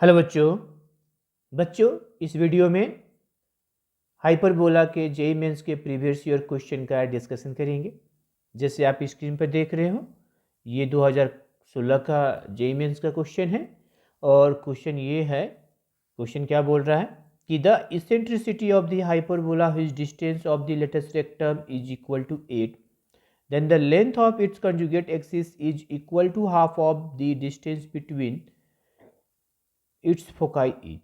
Hello बच्चों। इस video में हाइपरबोला के जेईई मेंस के प्रीवियस ईयर क्वेश्चन का डिस्कशन करेंगे। जैसे आप स्क्रीन पर देख रहे हो, ये 2016 का जेईई मेंस का क्वेश्चन है। और क्वेश्चन क्या बोल रहा है कि the eccentricity of the hyperbola which distance of the latus rectum is equal to 8, then the length of its conjugate axis is equal to half of the distance between its foci is।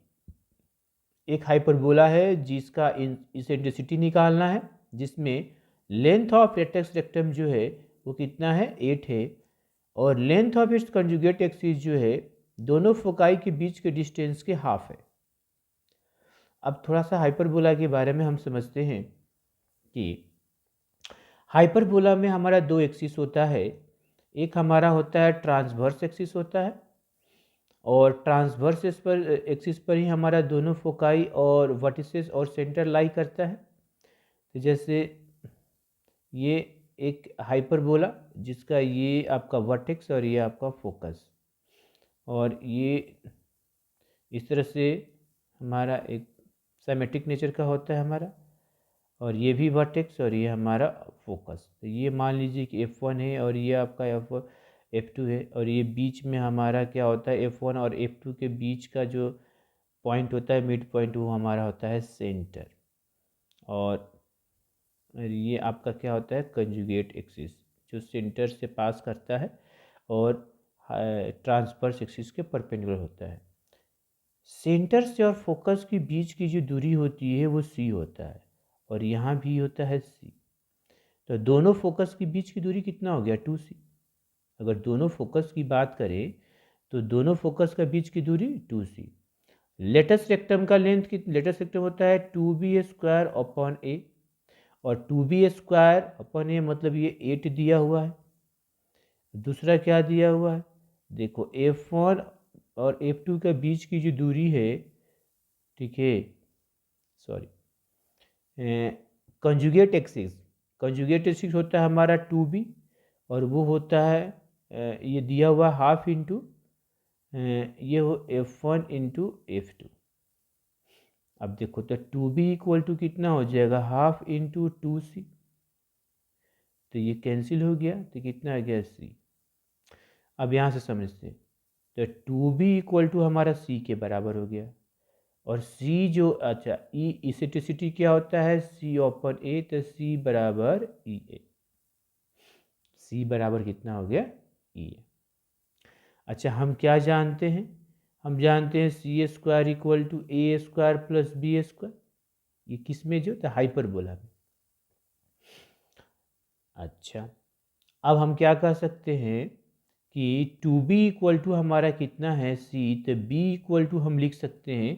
एक hyperbola है जिसका eccentricity निकालना है, जिसमें length of rectus rectum जो है वो कितना है, 8 है। और length of its conjugate axis जो है दोनों फोकाई के बीच के डिस्टेंस के हाफ है। अब थोड़ा सा हाइपरबोला के बारे में हम समझते हैं कि हाइपरबोला में हमारा दो एक्सिस होता है। एक हमारा होता है ट्रांसवर्स एक्सिस होता है, और ट्रांसवर्स एक्सिस पर ही हमारा दोनों फोकाई और वर्टिसेस और सेंटर लाई करता है। तो जैसे ये एक हाइपरबोला जिसका ये आपका वर्टेक्स और ये आपका फोकस, और ये इस तरह से हमारा एक सिमेट्रिक नेचर का होता है हमारा, और ये भी वर्टेक्स और ये हमारा फोकस। तो ये मान लीजिए कि F1 है और ये आपका F2 है, और ये बीच में हमारा क्या होता है, F1 और F2 के बीच का जो पॉइंट होता है, मिड पॉइंट, वो हमारा होता है सेंटर। और ये आपका क्या होता है, कंजुगेट एक्सिस, जो सेंटर से पास करता है और ट्रांसवर्स एक्सिस के परपेंडिकुलर होता है। सेंटर से और फोकस के बीच की जो दूरी होती है वो C होता है, और यहाँ भी होता है C। तो दोनों फोकस के बीच की दूरी कितना हो गया, 2C। अगर दोनों फोकस की बात करें तो दोनों फोकस का बीच की दूरी 2C। लेटेस्ट रेक्टम का लेटेस्ट रेक्टम होता है 2b² अपॉन A, और 2b² अपॉन A मतलब ये 8 दिया हुआ है। दूसरा क्या दिया हुआ है, देखो F1 और F2 के बीच की जो दूरी है, ठीक है, सॉरी, कंजुगेट एक्सिस होता है हमारा 2b, और वो होता है ये दिया हुआ हाफ इंटू ये हो F1 इंटू F2। अब देखो तो 2b इक्वल टू कितना हो जाएगा, हाफ इंटू 2c। तो ये कैंसिल हो गया, तो कितना आ गया, c। अब यहाँ से समझते हैं, तो 2b इक्वल टू हमारा c के बराबर हो गया। और c जो, अच्छा, ई इसेंट्रिसिटी क्या होता है, c ओपन a, तो c बराबर ई ए। c बराबर कितना हो गया, ई ए। अच्छा, हम क्या जानते हैं, हम जानते हैं C² equal to A² plus B²। ये किस में, जो था हाइपरबोला में। अच्छा, अब हम क्या कह सकते हैं कि 2b इक्वल टू हमारा कितना है, C, तो b इक्वल टू हम लिख सकते हैं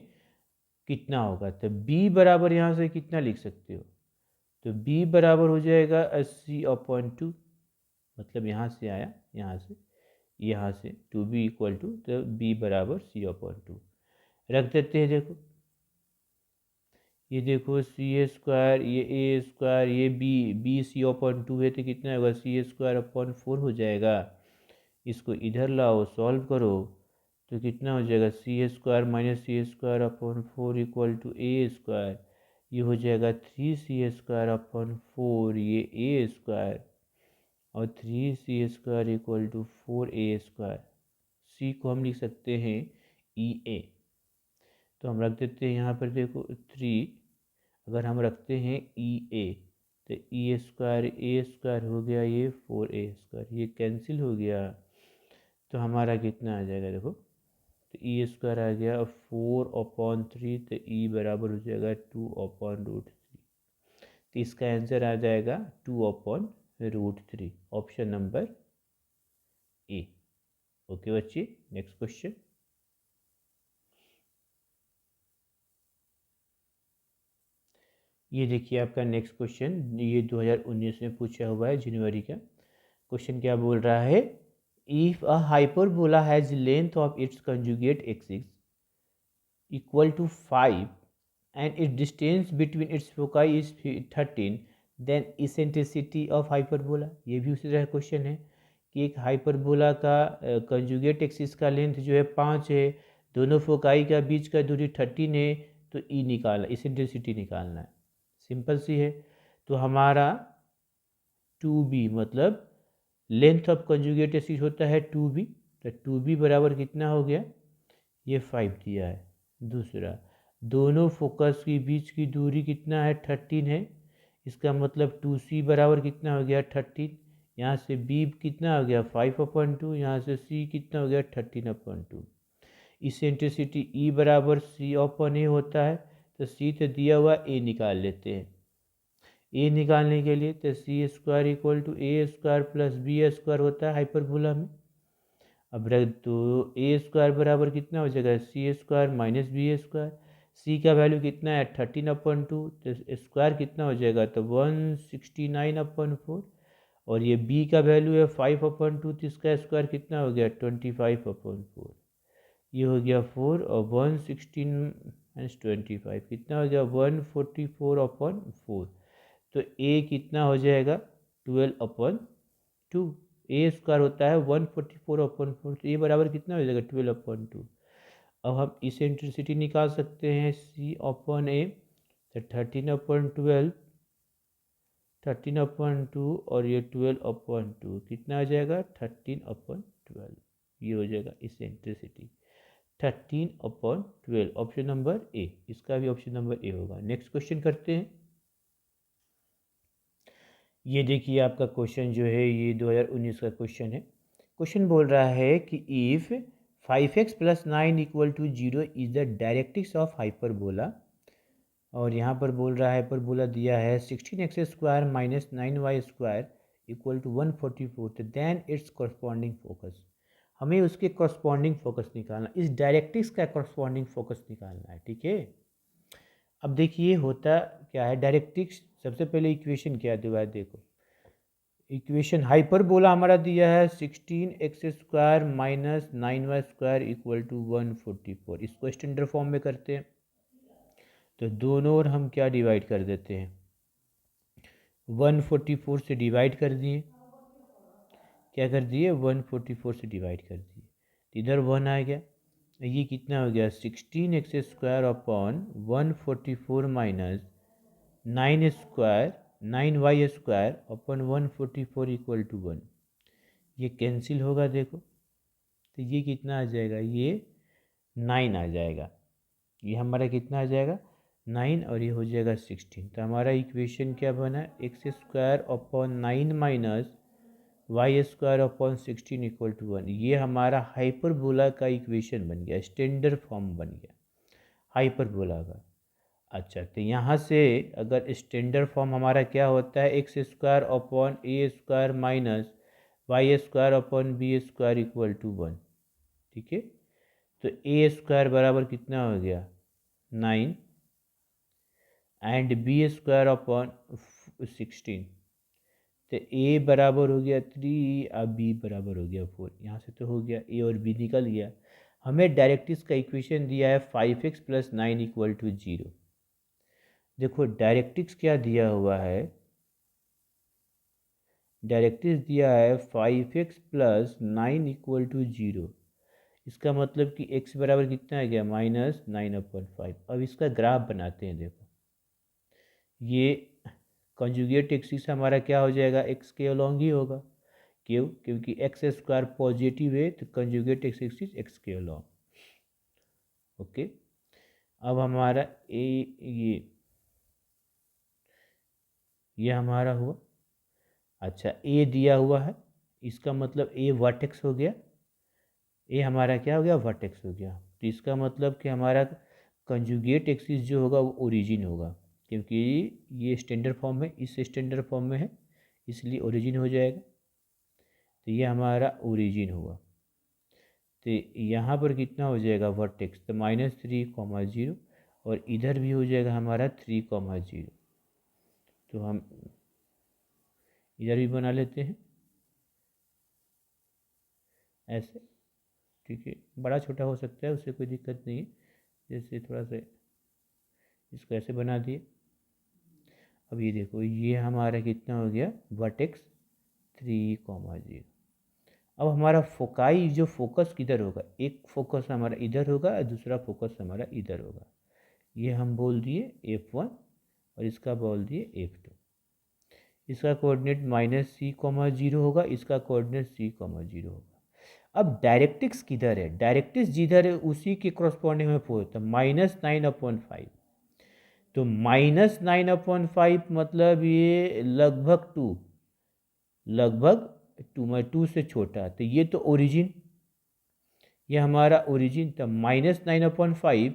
कितना होगा, तो b बराबर यहाँ से कितना लिख सकते हो, तो b बराबर हो जाएगा 80/2। मतलब यहाँ से आया, यहाँ से 2b इक्वल टू, तो b बराबर C/2 रख देते हैं। देखो ये देखो C², ये A², ये b C/2 है, तो कितना होगा, C²/4 हो जाएगा। इसको इधर लाओ, सॉल्व करो, तो कितना हो जाएगा, C² minus C²/4 equal to A²। ये हो जाएगा 3C²/4, ये A², और 3C² equal to 4A²। C को हम लिख सकते हैं EA, तो हम रख देते हैं यहाँ पर, देखो 3 अगर हम रखते हैं EA, तो A² हो गया, ये 4A², ये कैंसिल हो गया, तो हमारा कितना आ जाएगा, देखो, तो E² आ गया 4/3, तो E बराबर हो जाएगा 2/√3। तो इसका आंसर आ जाएगा 2/√3, ऑप्शन नंबर ए। ओके बच्चे, नेक्स्ट क्वेश्चन। ये देखिए आपका नेक्स्ट क्वेश्चन, ये 2019 में पूछा हुआ है, जनवरी का। क्वेश्चन क्या बोल रहा है, if a hyperbola has length of its conjugate axis equal to 5 and its distance between its foci is 13, then eccentricity of hyperbola। ये भी उसी तरह क्वेश्चन है कि एक हाइपरबोला का कंजुगेट एक्सिस का लेंथ जो है 5 है, दोनों फोकाई का बीच का दूरी 13 है, तो ई निकालना, इसेंट्रिसिटी निकालना है, सिंपल सी है। तो हमारा 2b मतलब लेंथ ऑफ कंजुगेट एक्सिस होता है 2b, तो 2b बराबर कितना हो गया, ये 5 दिया है। दूसरा, दोनों फोकस के बीच की दूरी कितना है, 13 है, इसका मतलब 2c बराबर कितना हो गया, 13। यहाँ से b कितना हो गया, 5/2, यहाँ से c कितना हो गया, 13/2। इसेंट्रिसिटी E बराबर C/A होता है, तो c तो दिया हुआ, a निकाल लेते हैं। a निकालने के लिए तो c² = a² प्लस b² होता है हाइपरबोला में। अब रख दो, a² बराबर कितना हो जाएगा, c² माइनस b²। c का वैल्यू कितना है, 13/2, तो स्क्वायर कितना हो जाएगा, तो 169/4। और ये b का वैल्यू है 5/2, तो इसका स्क्वायर कितना हो गया, 25/4। ये हो गया 4, और 116 - 25 कितना हो गया, 144/4। तो a कितना हो जाएगा, 12/2। a² होता है 144/4, तो a बराबर कितना हो जाएगा, 12/2। अब हम इसेंट्रिसिटी निकाल सकते हैं C/A, तो 13/2 और ये 12/2 कितना हो जाएगा, 13/12। ये हो जाएगा इसेंट्रिसिटी 13/12, ऑप्शन नंबर ए, इसका भी ऑप्शन नंबर ए होगा। नेक्स्ट क्वेश्चन करते हैं। ये देखिए आपका क्वेश्चन जो है ये 2019 का क्वेश्चन है। क्वेश्चन बोल रहा है कि if 5x + 9 = 0 is the directrix of hyperbola, और यहाँ पर बोल रहा है हाइपरबोला दिया है 16x² - 9y² = 144, तो देन इट्स कॉरस्पॉन्डिंग फोकस। हमें उसके कॉरस्पॉन्डिंग फोकस निकालना, इस डायरेक्ट्रिक्स का कॉरस्पॉन्डिंग फोकस निकालना है, ठीक है। अब देखिए होता क्या है डायरेक्ट्रिक्स, सबसे पहले इक्वेशन क्या दिया है, देखो इक्वेशन हाइपरबोला हमारा दिया है 16x² - 9y² = 144। इसको स्टैंडर्ड फॉर्म में करते हैं, तो दोनों ओर हम क्या डिवाइड कर देते हैं, 144 से डिवाइड कर दिए, क्या कर दिए, 144 से डिवाइड कर दिए, तो इधर 1 आ गया। ये कितना हो गया, 16x² / 144 माइनस 9y² / 144 = 1। ये कैंसिल होगा देखो, तो ये कितना आ जाएगा, ये 9 आ जाएगा। ये हमारा कितना आ जाएगा, 9, और ये हो जाएगा 16। तो हमारा इक्वेशन क्या बना, x² / 9 माइनस y² / 16 = 1। ये हमारा हाइपरबोला का इक्वेशन बन गया, स्टैंडर्ड फॉर्म बन गया हाइपरबोला का। अच्छा, तो यहाँ से अगर स्टैंडर्ड फॉर्म हमारा क्या होता है, x² / a² minus y² / b² = 1, ठीक है। तो a² बराबर कितना हो गया, 9 एंड b² / 16, तो a बराबर हो गया 3 और b बराबर हो गया 4। यहाँ से तो हो गया a और b निकल गया। हमें डायरेक्ट्रिक्स का इक्वेशन दिया है 5x + 9 = 0। देखो डायरेक्ट्रिक्स क्या दिया हुआ है, डायरेक्ट्रिक्स दिया है 5x + 9 = 0। इसका मतलब कि x बराबर कितना आ गया, -9/5। अब इसका ग्राफ बनाते हैं, देखो ये कंजुगेट एक्सिस हमारा क्या हो जाएगा, x के अलॉन्ग ही होगा। क्यों, क्योंकि x² पॉजिटिव है, तो कंजुगेट एक्सिस x के अलॉन्ग। ओके, अब हमारा ये हमारा हुआ। अच्छा, a दिया हुआ है, इसका मतलब a वर्टेक्स हो गया, a हमारा क्या हो गया, वर्टेक्स हो गया। तो इसका मतलब कि हमारा कंजुगेट एक्सिस जो होगा वो ओरिजिन होगा, क्योंकि ये स्टैंडर्ड फॉर्म है, इस स्टैंडर्ड फॉर्म में है, इसलिए ओरिजिन हो जाएगा। तो ये हमारा ओरिजिन हुआ। तो यहाँ पर कितना हो जाएगा वर्टेक्स, तो -3, 0, और इधर भी हो जाएगा हमारा 3, 0। तो हम इधर भी बना लेते हैं ऐसे, ठीक है। बड़ा छोटा हो सकता है, उससे कोई दिक्कत नहीं है। जैसे थोड़ा सा इसको ऐसे बना दिए। अब ये देखो, ये हमारा कितना हो गया वर्टेक्स 3, 0। अब हमारा फोकाई जो फोकस किधर होगा, एक फोकस हमारा इधर होगा और दूसरा फोकस हमारा इधर होगा। ये हम बोल दिए F1 और इसका बोल दिए F2। इसका कोऑर्डिनेट -c,0 होगा, इसका कोऑर्डिनेट c,0 होगा। अब डायरेक्ट्रिक्स किधर है, डायरेक्ट्रिक्स जिधर है उसी के करस्पॉन्डिंग में फोर्स है -9/5। तो -9/5 मतलब ये लगभग 2, लगभग 2 से छोटा, तो ये तो ओरिजिन, ये हमारा ओरिजिन। तो -9/5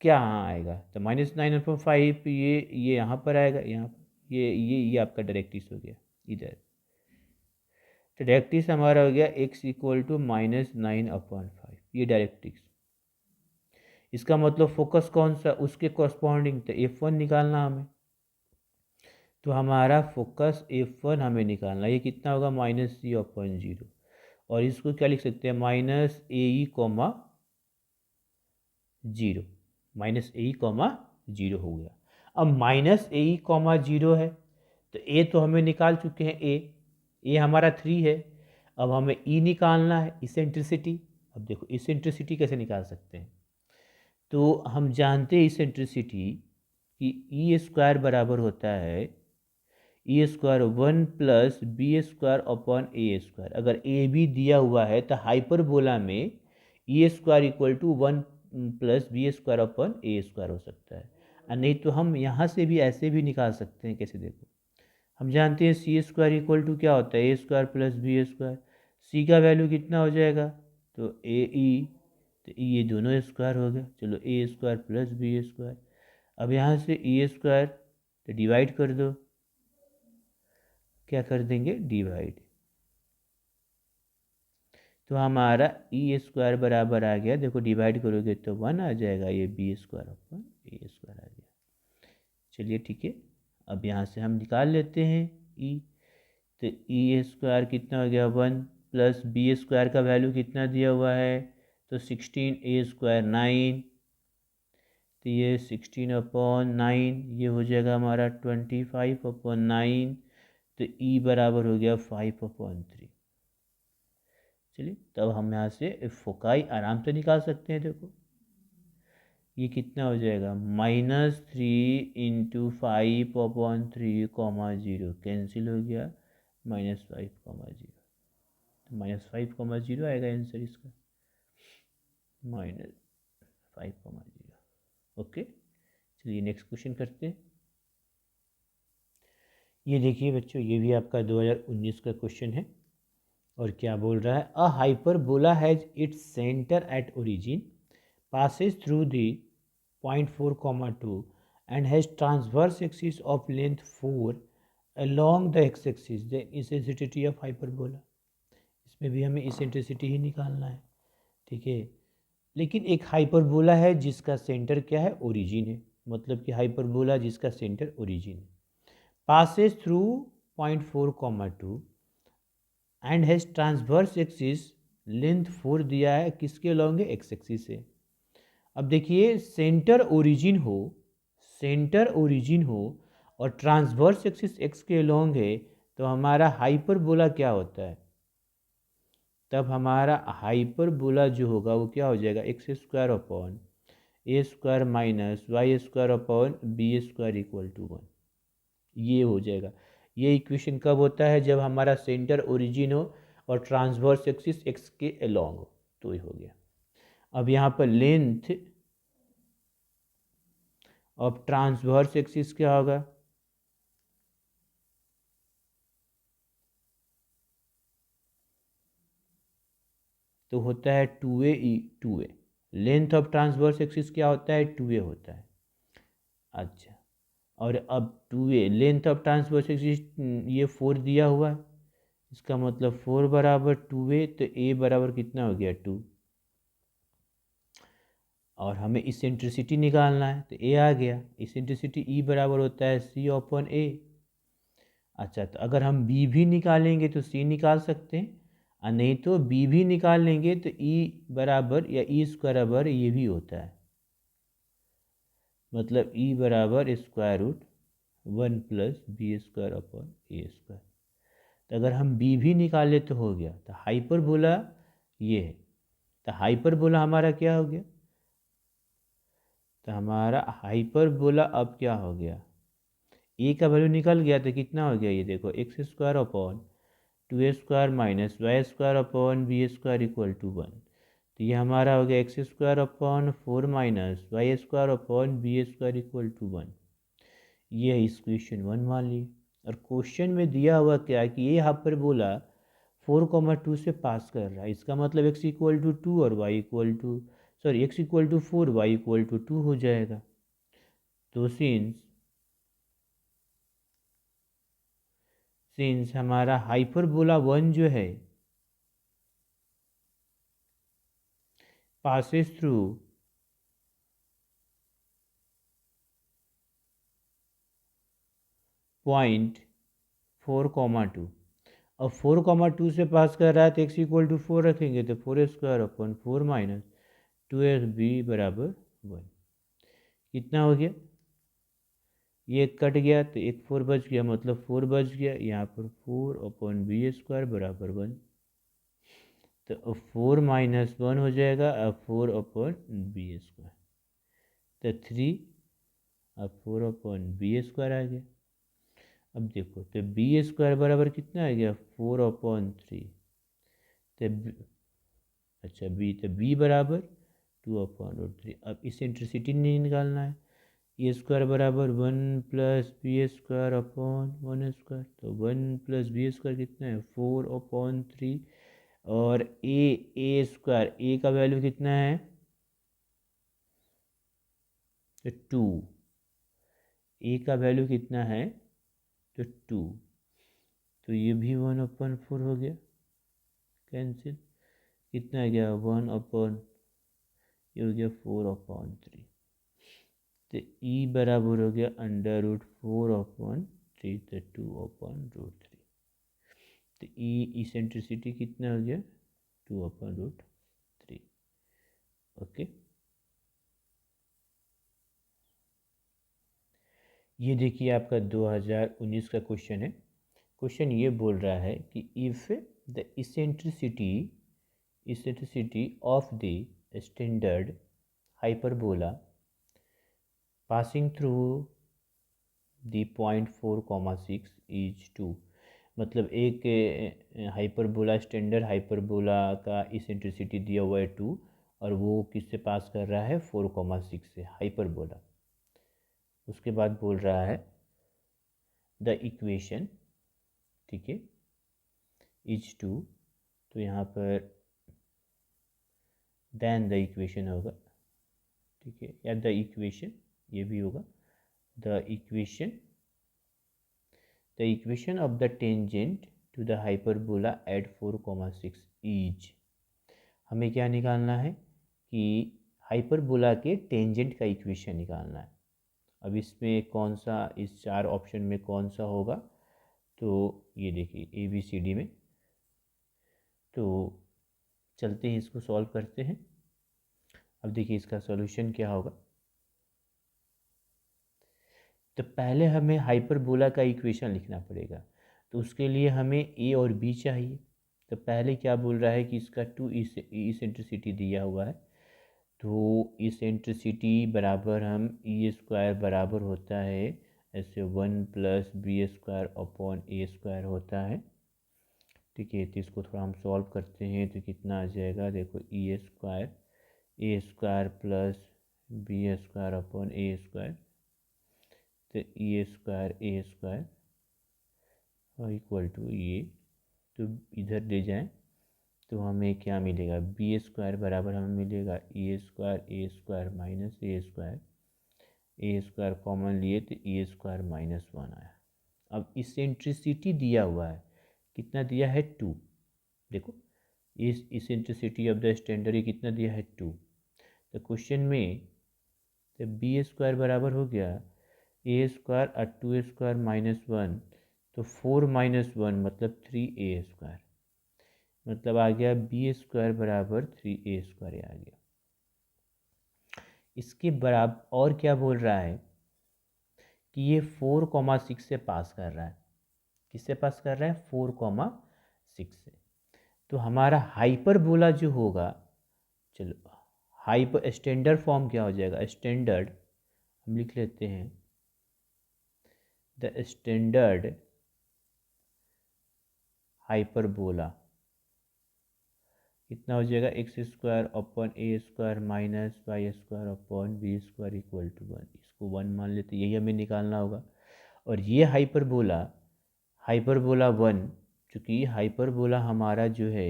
क्या यहाँ आएगा, तो -9/5 ये यहाँ पर आएगा, यहाँ ये आपका डायरेक्ट्रिक्स हो गया इधर। तो डायरेक्ट्रिक्स हमारा हो गया x = -9/5, ये डायरेक्ट्रिक्स। इसका मतलब फोकस कौन सा, उसके कॉरस्पॉन्डिंग, तो F1 निकालना हमें। तो हमारा फोकस F1 हमें निकालना, ये कितना होगा -c/0। और इसको क्या लिख सकते हैं, -AE, 0, -AE, 0 हो गया। अब -AE, 0 है, तो ए तो हमें निकाल चुके हैं, ए हमारा 3 है। अब हमें ई निकालना है, इसेंट्रिसिटी। अब देखो इसेंट्रिसिटी कैसे निकाल सकते हैं, तो हम जानते हैं इसेंट्रिसिटी कि E² बराबर होता है E² 1 + B²/A²। अगर ए भी दिया हुआ है तो हाइपरबोला में E² = 1 + B²/A² हो सकता है। और नहीं तो हम यहाँ से भी ऐसे भी निकाल सकते हैं, कैसे देखो, हम जानते हैं C² क्या होता है, A² + B²। सी का वैल्यू कितना हो जाएगा, तो AE, तो ये दोनों स्क्वायर हो गया, चलो A² + B²। अब यहाँ से E² तो डिवाइड कर दो, क्या कर देंगे, डिवाइड। तो हमारा E² बराबर आ गया, देखो डिवाइड करोगे तो 1 आ जाएगा, ये B²/A² आ गया। चलिए ठीक है, अब यहाँ से हम निकाल लेते हैं E। तो E² कितना हो गया, 1 + B² का वैल्यू कितना दिया हुआ है, तो 16, A² 9, तो ये 16/9, ये हो जाएगा हमारा 25/9। तो E बराबर हो गया 5/3। चलिए, तब हम यहाँ से फोकाई आराम से निकाल सकते हैं। देखो ये कितना हो जाएगा, -3 × 5/3, 0 कैंसिल हो गया, -5, 0। तो -5, 0 आएगा आंसर इसका, -5, 0। ओके, चलिए नेक्स्ट क्वेश्चन करते हैं। ये देखिए बच्चों, ये भी आपका 2019 का क्वेश्चन है। और क्या बोल रहा है, a hyperbola has its centre at origin, passes through the point 4, 2 and has transverse axis of length 4 along the x-axis, the eccentricity of hyperbola। इसमें भी हमें इसेंट्रिसिटी ही निकालना है, ठीक है। लेकिन एक हाइपरबोला है जिसका सेंटर क्या है, ओरिजिन है, मतलब कि हाइपरबोला जिसका सेंटर ओरिजिन है, passes through point 4, 2 and has transverse axis, length 4 दिया है, किसके अलॉन्ग है, एक्स एक्सिस से। अब देखिए सेंटर ओरिजिन हो, सेंटर ओरिजिन हो और ट्रांसवर्स एक्सिस एक्स के अलॉन्ग है, तो हमारा हाइपरबोला क्या होता है, तब हमारा हाइपरबोला जो होगा वो क्या हो जाएगा, x² / A² - y² / B² = 1। ये हो जाएगा। ये इक्वेशन कब होता है, जब हमारा सेंटर ओरिजिन हो और ट्रांसवर्स एक्सिस एक्स के अलॉन्ग हो, तो ये हो गया। अब यहाँ पर लेंथ ऑफ ट्रांसवर्स एक्सिस क्या होगा, तो होता है 2a। Length of transverse axis क्या होता है, 2a होता है। अच्छा, और अब 2a length of transverse axis, ये 4 दिया हुआ है, इसका मतलब 4 बराबर 2a, तो a बराबर कितना हो गया, 2। और हमें इसेंट्रिसिटी निकालना है, तो a आ गया, इसेंट्रिसिटी E बराबर होता है C/A। अच्छा, तो अगर हम B भी निकालेंगे तो C निकाल सकते हैं, और नहीं तो B भी निकाल लेंगे तो E बराबर या E² बराबर ये भी होता है, मतलब E बराबर √1 + B² / A²। तो अगर हम बी भी निकाले तो हो गया। तो हाइपरबोला ये है, तो हाइपरबोला हमारा क्या हो गया, तो हमारा हाइपरबोला अब क्या हो गया, ए का वैल्यू निकल गया तो कितना हो गया, ये देखो X square upon 2a² minus Y square upon B square equal to 1। तो ये हमारा हो गया X square upon 4 minus Y square upon B square equal to 1। ये है इस क्वेश्चन 1 मान ली। और क्वेश्चन में दिया हुआ क्या है कि ये यहाँ पर बोला 4,2 से पास कर रहा है, इसका मतलब एक्स इक्वल टू 2 और Y equal to, sorry X equal to 4 Y equal to 2 हो जाएगा। तो सिंस हमारा हाइपरबोला 1 जो है passes through पॉइंट 4,2, अब 4,2 से पास कर रहा है तो एक्स इक्वल टू 4 रखेंगे तो 4² अपॉन 4 माइनस 2ab बराबर 1। कितना हो गया, ये कट गया तो एक 4 बच गया, मतलब 4 बच गया, यहाँ पर 4 अपॉन बी स्क्वायर बराबर 1। तो अब 4 माइनस 1 हो जाएगा, अब 4 अपॉन बी स्क्वायर, तो 3 अब 4 अपॉन बी स्क्वायर आ गया। अब देखो तो बी स्क्वायर बराबर कितना आ गया, 4/3। तो अच्छा बी, तो बी बराबर 2/3। अब इस इंटरसिटी नहीं निकालना है, ए स्क्वायर बराबर 1 plus B square upon 1 square. तो 1 प्लस बी स्क्वायर कितना है, 4/3। और ए स्क्वायर, ए का वैल्यू कितना है, तो 2, ए का वैल्यू कितना है, तो 2। तो ये भी 1/4 हो गया, कैंसिल। कितना आ गया, 1/, ये हो गया 4/3। तो ई बराबर हो गया √4/3, तो 2/√3। तो ई इसेंट्रिसिटी कितना हो गया, 2/√3। ओके, ये देखिए आपका 2019 का क्वेश्चन है। क्वेश्चन ये बोल रहा है कि if the eccentricity of the standard hyperbola passing through the point 4,6 is 2, मतलब एक हाइपरबोला, स्टैंडर्ड हाइपरबोला का इसेंट्रिसिटी दिया हुआ है 2, और वो किससे पास कर रहा है, 4,6 से, हाइपरबोला। उसके बाद बोल रहा है द इक्वेशन, ठीक है, इज 2, तो यहाँ पर देन द इक्वेशन होगा, ठीक है, या द इक्वेशन, ये भी होगा, the equation of the tangent to the hyperbola at 4,6 is. हमें क्या निकालना है कि हाइपरबोला के टेंजेंट का इक्वेशन निकालना है। अब इसमें कौन सा, इस 4 ऑप्शन में कौन सा होगा, तो ये देखिए ABCD में। तो चलते हैं, इसको सॉल्व करते हैं। अब देखिए इसका सॉल्यूशन क्या होगा। तो पहले हमें हाइपरबोला का इक्वेशन लिखना पड़ेगा, तो उसके लिए हमें ए और बी चाहिए। तो पहले क्या बोल रहा है कि इसका 2 इसेंट्रिसिटी दिया हुआ है, तो इसेंट्रिसिटी बराबर हम ई स्क्वायर बराबर होता है ऐसे 1 plus B square upon A square होता है, ठीक है। तो इसको थोड़ा हम सॉल्व करते हैं तो कितना आ जाएगा, देखो A square plus B square upon A square, तो ए स्क्वायर इक्वल टू ये, तो इधर ले जाएं तो हमें क्या मिलेगा, बी स्क्वायर बराबर हमें मिलेगा ए स्क्वायर माइनस ए स्क्वायर कॉमन लिए तो ए स्क्वायर माइनस 1 आया। अब इसेंट्रिसिटी दिया हुआ है, कितना दिया है, 2। देखो इस इसेंट्रिसिटी ऑफ द स्टैंडर्ड ये कितना दिया है, 2। तो क्वेश्चन में तो बी स्क्वायर बराबर हो गया ए स्क्वायर और 2 स्क्वायर माइनस 1, तो 4 माइनस 1 मतलब 3a स्क्वायर, मतलब आ गया बी स्क्वायर बराबर 3a स्क्वायर आ गया। इसके बराबर और क्या बोल रहा है कि ये 4,6 से पास कर रहा है, किससे पास कर रहा है, 4,6 से। तो हमारा हाइपरबोला जो होगा, चलो हाइपर स्टैंडर्ड फॉर्म क्या हो जाएगा, स्टैंडर्ड हम लिख लेते हैं, द स्टैंडर्ड हाइपरबोला कितना हो जाएगा, x² upon a² minus y² upon b² equal to 1। इसको 1 मान लेते, यही हमें निकालना होगा। और ये हाइपरबोला 1, चूँकि हाइपरबोला हमारा जो है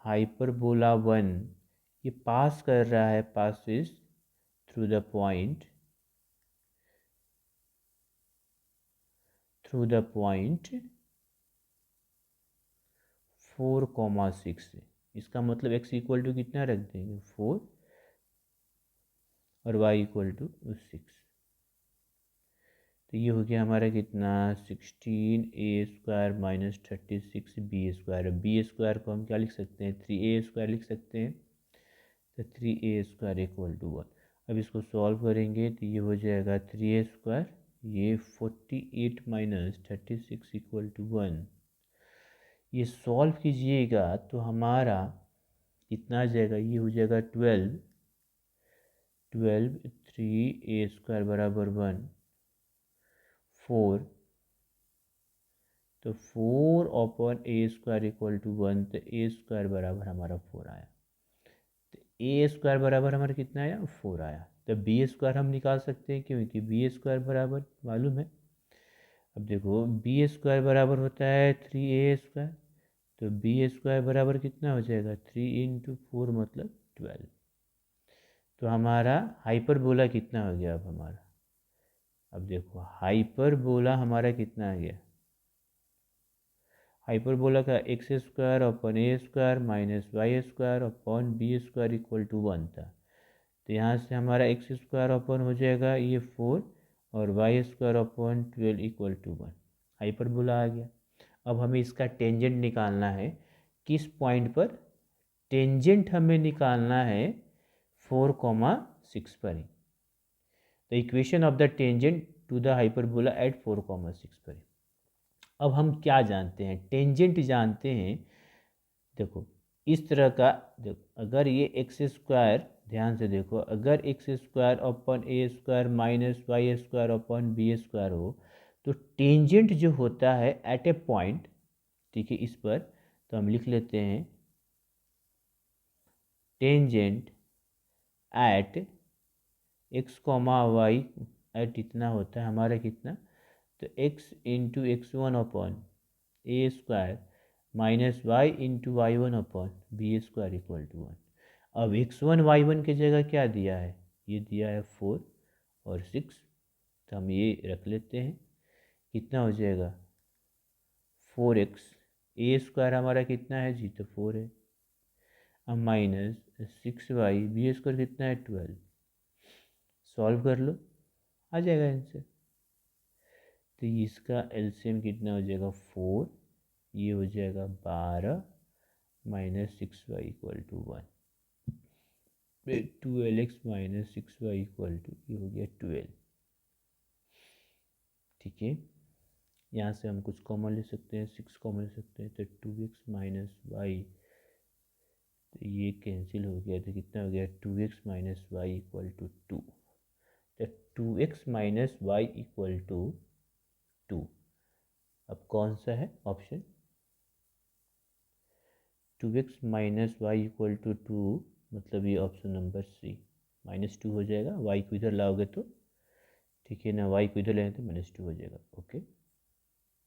हाइपरबोला 1 ये पास कर रहा है, पासिस थ्रू द पॉइंट 4,6 से। इसका मतलब x इक्वल टू कितना रख देंगे, 4 और y इक्वल टू 6। तो ये हो गया हमारा कितना, 16a² माइनस 36b²। b² को हम क्या लिख सकते हैं, 3a² लिख सकते हैं। तो 3a² इक्वल टू 1। अब इसको सॉल्व करेंगे तो ये हो जाएगा 3a², ये 48 माइनस 36 इक्वल टू 1। ये सॉल्व कीजिएगा तो हमारा कितना आ जाएगा, ये हो जाएगा 12 3a² बराबर 1 4। तो 4 अपॉन a² इक्वल टू 1, तो a² बराबर हमारा 4 आया। तो a² बराबर हमारा कितना आया, 4 आया। तो b² हम निकाल सकते हैं, क्योंकि b² बराबर मालूम है। अब देखो b² बराबर होता है 3a², तो b² बराबर कितना हो जाएगा, 3 इंटू 4 मतलब 12। तो हमारा हाइपरबोला कितना हो गया, अब हमारा, अब देखो हाइपरबोला हमारा कितना आ गया, हाइपरबोला का x² upon a² minus y² upon b² equal to 1 था। तो यहाँ से हमारा x² अपॉन हो जाएगा ये 4 और y² upon 12 equal to 1, hyperbola आ गया। अब हमें इसका टेंजेंट निकालना है, किस पॉइंट पर, टेंजेंट हमें निकालना है 4,6 पर ही। The equation of the tangent to the hyperbola at 4,6 पर ही। अब हम क्या जानते हैं, टेंजेंट जानते हैं। देखो इस तरह का, देखो अगर ये x², ध्यान से देखो, अगर x² upon a² minus y² upon b² हो, तो टेंजेंट जो होता है एट ए पॉइंट, ठीक है, इस पर तो हम लिख लेते हैं tangent at x, y at इतना होता है हमारा कितना, तो x into x1 upon a² minus y into y1 upon b² equal to 1। अब x1 y1 की जगह क्या दिया है, ये दिया है 4 और 6, तो हम ये रख लेते हैं। कितना हो जाएगा 4x, a² हमारा कितना है जी, तो 4 है, अब माइनस 6y, b² कितना है 12। सॉल्व कर लो, आ जाएगा आंसर। तो इसका एलसीएम कितना हो जाएगा 4, ये हो जाएगा 12 minus 6y equal to 1, 12x minus 6y equal to, ये हो गया 12। ठीक है, यहाँ से हम कुछ कॉमन ले सकते हैं, 6 कॉमन ले सकते हैं, तो 2x माइनस वाई, तो ये कैंसिल हो गया, तो कितना हो गया 2x minus Y equal to 2। तो 2x minus Y equal to 2, अब कौन सा है option, 2x minus Y equal to 2, मतलब ये ऑप्शन नंबर सी, -2 हो जाएगा। y को इधर लाओगे तो, ठीक है ना, y को इधर लेंगे तो -2 हो जाएगा। ओके।